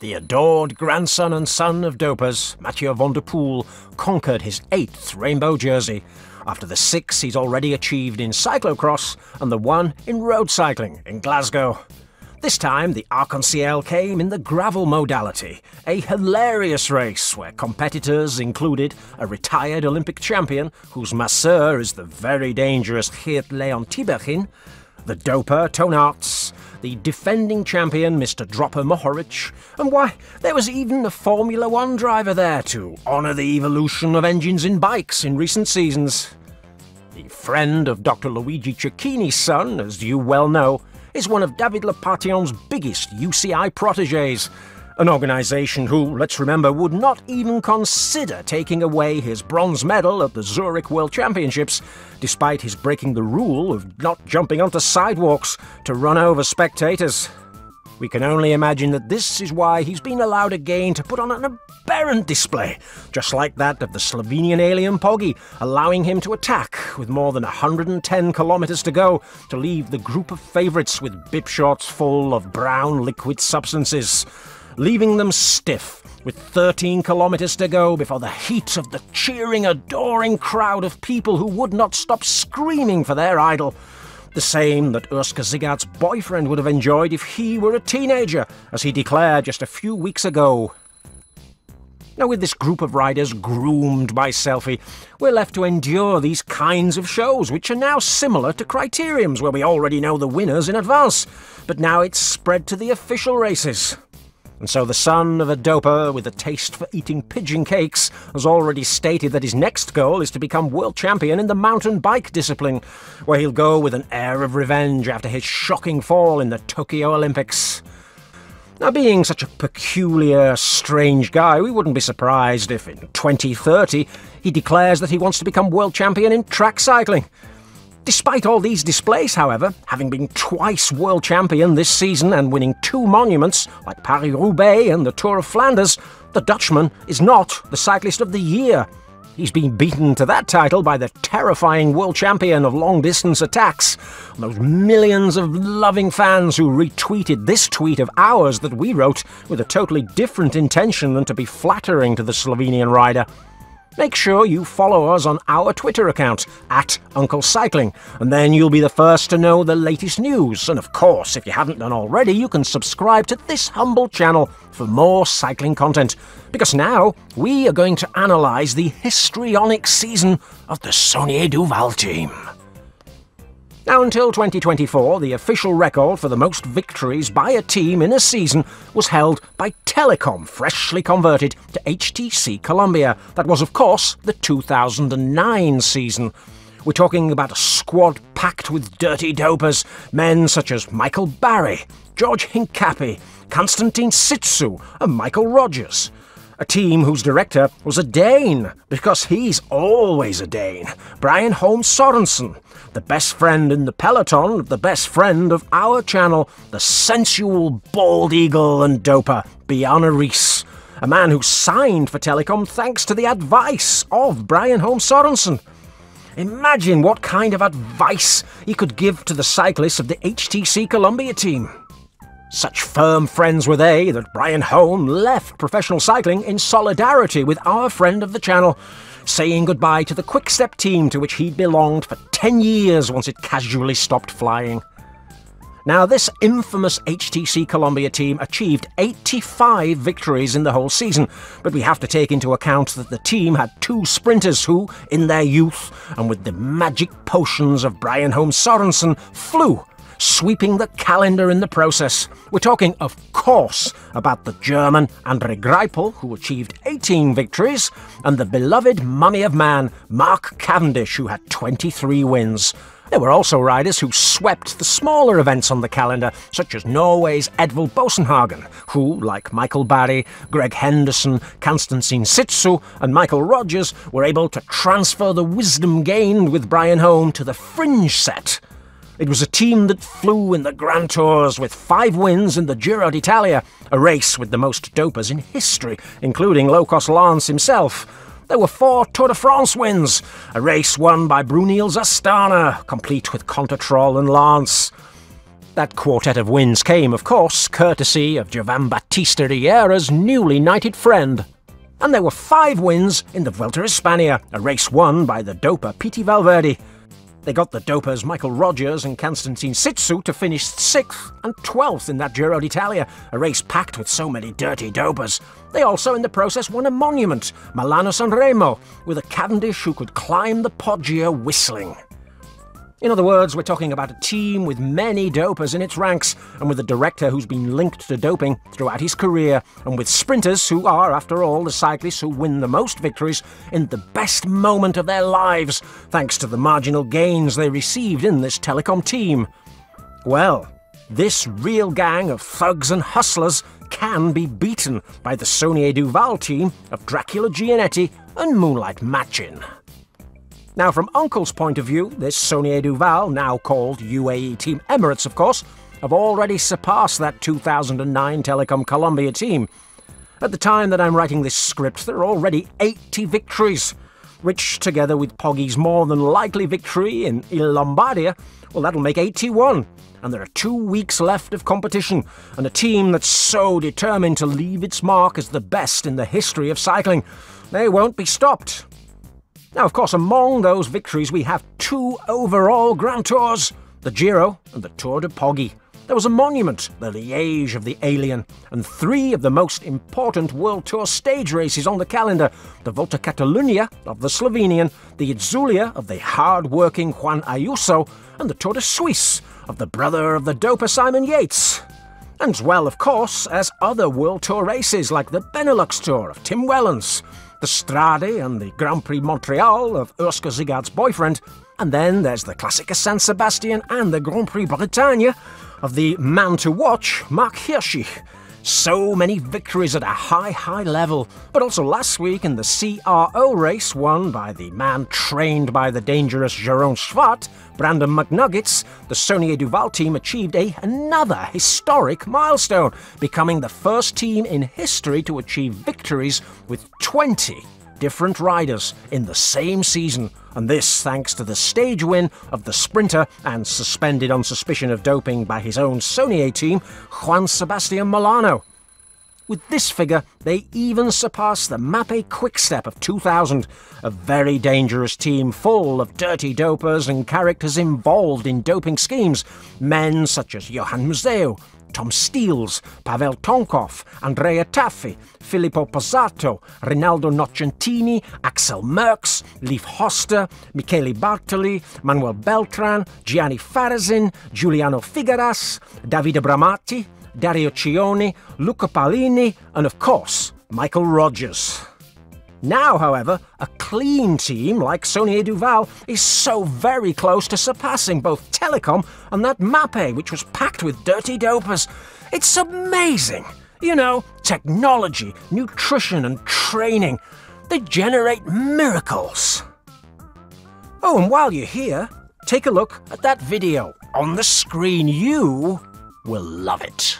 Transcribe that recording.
The adored grandson and son of dopers, Mathieu van der Poel, conquered his 8th rainbow jersey, after the 6 he's already achieved in cyclocross and the 1 in road cycling in Glasgow. This time, the Arc-en-Ciel came in the gravel modality, a hilarious race where competitors included a retired Olympic champion, whose masseur is the very dangerous Geert Leon Tiebergen, the doper Toon Aerts, the defending champion Mr. Dropper Mohoric, and why, there was even a Formula 1 driver there to honour the evolution of engines in bikes in recent seasons. The friend of Dr. Luigi Cecchini's son, as you well know, is one of David Lepatillon's biggest UCI protégés, an organisation who, let's remember, would not even consider taking away his bronze medal at the Zurich World Championships, despite his breaking the rule of not jumping onto sidewalks to run over spectators. We can only imagine that this is why he's been allowed again to put on an aberrant display, just like that of the Slovenian alien Poggi, allowing him to attack with more than 110 kilometres to go to leave the group of favourites with bib shorts full of brown liquid substances, leaving them stiff with 13 kilometres to go before the heat of the cheering, adoring crowd of people who would not stop screaming for their idol. The same that Urska Zigard's boyfriend would have enjoyed if he were a teenager, as he declared just a few weeks ago. Now, with this group of riders groomed by selfie, we're left to endure these kinds of shows, which are now similar to criteriums, where we already know the winners in advance, but now it's spread to the official races. And so the son of a doper with a taste for eating pigeon cakes has already stated that his next goal is to become world champion in the mountain bike discipline, where he'll go with an air of revenge after his shocking fall in the Tokyo Olympics. Now, being such a peculiar, strange guy, we wouldn't be surprised if in 2030 he declares that he wants to become world champion in track cycling. Despite all these displays, however, having been twice world champion this season and winning 2 monuments, like Paris-Roubaix and the Tour of Flanders, the Dutchman is not the Cyclist of the Year. He's been beaten to that title by the terrifying world champion of long-distance attacks, those millions of loving fans who retweeted this tweet of ours that we wrote with a totally different intention than to be flattering to the Slovenian rider. Make sure you follow us on our Twitter account, @UncleCycling, and then you'll be the first to know the latest news. And of course, if you haven't done already, you can subscribe to this humble channel for more cycling content, because now we are going to analyse the histrionic season of the Saunier Duval team. Now, until 2024, the official record for the most victories by a team in a season was held by Telecom, freshly converted to HTC Columbia. That was, of course, the 2009 season. We're talking about a squad packed with dirty dopers, men such as Michael Barry, George Hincapie, Konstantin Sitsu, and Michael Rogers. A team whose director was a Dane, because he's always a Dane, Brian Holm Sorensen, the best friend in the peloton of the best friend of our channel, the sensual bald eagle and doper, Bjarne Riis, a man who signed for Telecom thanks to the advice of Brian Holm Sorensen. Imagine what kind of advice he could give to the cyclists of the HTC Columbia team. Such firm friends were they that Brian Holm left professional cycling in solidarity with our friend of the channel, saying goodbye to the Quick Step team to which he'd belonged for 10 years once it casually stopped flying. Now, this infamous HTC Columbia team achieved 85 victories in the whole season, but we have to take into account that the team had 2 sprinters who, in their youth, and with the magic potions of Brian Holm Sorensen, flew, sweeping the calendar in the process. We're talking, of course, about the German Andre Greipel, who achieved 18 victories, and the beloved mummy of man, Mark Cavendish, who had 23 wins. There were also riders who swept the smaller events on the calendar, such as Norway's Edvald Bosenhagen, who, like Michael Barry, Greg Henderson, Konstantin Sitsu, and Michael Rogers, were able to transfer the wisdom gained with Brian Holm to the fringe set. It was a team that flew in the Grand Tours with 5 wins in the Giro d'Italia, a race with the most dopers in history, including low-cost Lance himself. There were 4 Tour de France wins, a race won by Brunel Zastana, complete with Contatrol and Lance. That quartet of wins came, of course, courtesy of Jovan Batista Riera's newly knighted friend. And there were 5 wins in the Vuelta a España, a race won by the doper Piti Valverde. They got the dopers Michael Rogers and Constantin Sitsu to finish 6th and 12th in that Giro d'Italia, a race packed with so many dirty dopers. They also, in the process, won a monument, Milano-San Remo, with a Cavendish who could climb the Poggia whistling. In other words, we're talking about a team with many dopers in its ranks, and with a director who's been linked to doping throughout his career, and with sprinters who are, after all, the cyclists who win the most victories in the best moment of their lives, thanks to the marginal gains they received in this telecom team. Well, this real gang of thugs and hustlers can be beaten by the Saunier Duval team of Dracula Gianetti and Moonlight Machin. Now, from Uncle's point of view, this Saunier Duval, now called UAE Team Emirates, of course, have already surpassed that 2009 Telecom Colombia team. At the time that I'm writing this script, there are already 80 victories, which, together with Poggi's more than likely victory in Il Lombardia, well, that'll make 81. And there are 2 weeks left of competition, and a team that's so determined to leave its mark as the best in the history of cycling, they won't be stopped. Now, of course, among those victories we have 2 overall Grand Tours, the Giro and the Tour de Poggi. There was a monument, the Liège of the Alien, and 3 of the most important World Tour stage races on the calendar, the Volta Catalunya of the Slovenian, the Itzulia of the hard-working Juan Ayuso, and the Tour de Suisse of the brother of the doper Simon Yates. And as well, of course, as other World Tour races like the Benelux Tour of Tim Wellens, the Strade and the Grand Prix Montreal of Urska Zigard's boyfriend, and then there's the Classica San Sebastian and the Grand Prix Bretagne of the man to watch, Mark Hirschi. So many victories at a high level, but also last week in the CRO race won by the man trained by the dangerous Jérôme Schwartz, Brandon McNuggets, the Saunier Duval team achieved another historic milestone, becoming the first team in history to achieve victories with 20 different riders in the same season, and this thanks to the stage win of the sprinter and suspended on suspicion of doping by his own Saunier team, Juan Sebastian Molano. With this figure, they even surpassed the Mapei Quick Step of 2000, a very dangerous team full of dirty dopers and characters involved in doping schemes, men such as Johan Museo, Tom Steels, Pavel Tonkov, Andrea Taffi, Filippo Pozzato, Rinaldo Nocentini, Axel Merckx, Leif Hoster, Michele Bartoli, Manuel Beltran, Gianni Farazin, Giuliano Figueras, Davide Bramati, Dario Cioni, Luca Paolini, and of course, Michael Rogers. Now, however, a clean team like Saunier Duval is so very close to surpassing both Telecom and that Mapei, which was packed with dirty dopers. It's amazing! You know, technology, nutrition and training, they generate miracles. Oh, and while you're here, take a look at that video on the screen. You will love it.